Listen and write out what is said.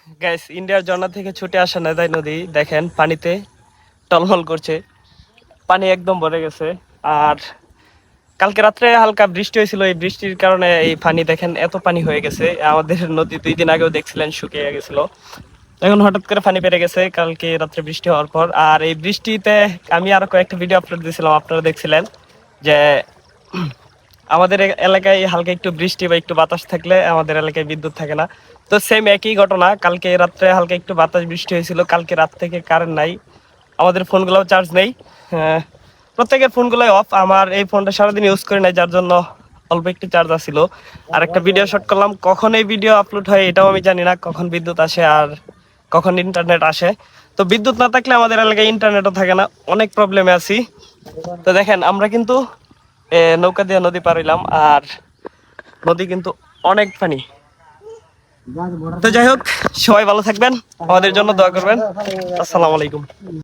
Guys, ইন্ডিয়ার ঝর্ণা থেকে ছুটে আসা নেদাই নদী দেখেন পানিতে টলমল করছে। পানি একদম ভরে গেছে। আর কালকে রাত্রে হালকা বৃষ্টি হয়েছিল, এই বৃষ্টির কারণে এই পানি দেখেন এত পানি হয়ে গেছে। আমাদের নদী 2 দিন আগেও দেখছিলেন শুকিয়ে গেছিল, এখন হঠাৎ করে পানি বেড়ে গেছে কালকে রাত্রে বৃষ্টি হওয়ার পর। আর এই বৃষ্টিতে আমি আরো কয়েকটা ভিডিও আপলোড দিয়েছিলাম, আপনারা দেখছিলেন যে আমাদের এলাকায় হালকা একটু বৃষ্টি বা একটু বাতাস থাকলে আমাদের এলাকায় বিদ্যুৎ থাকে না। তো সেম একই ঘটনা, কালকে রাত্রে হালকা একটু বাতাস বৃষ্টি হয়েছিল, কালকে রাত থেকে কারেন্ট নাই, আমাদের ফোনগুলোও চার্জ নেই। প্রত্যেকের ফোনগুলোই অফ, আমার এই ফোনটা সারাদিন ইউজ করি নাই, যার জন্য অল্প একটু চার্জ আসছিল। আর একটা ভিডিও শট করলাম, কখন এই ভিডিও আপলোড হয় এটাও আমি জানি না, কখন বিদ্যুৎ আসে আর কখন ইন্টারনেট আসে। তো বিদ্যুৎ না থাকলে আমাদের এলাকায় ইন্টারনেটও থাকে না, অনেক প্রবলেমে আছি। তো দেখেন আমরা কিন্তু নৌকা দিয়ে নদী পার হইলাম, আর নদী কিন্তু অনেক পানি। তো যাই হোক, সবাই ভালো থাকবেন, আমাদের জন্য দোয়া করবেন। আসসালামু আলাইকুম।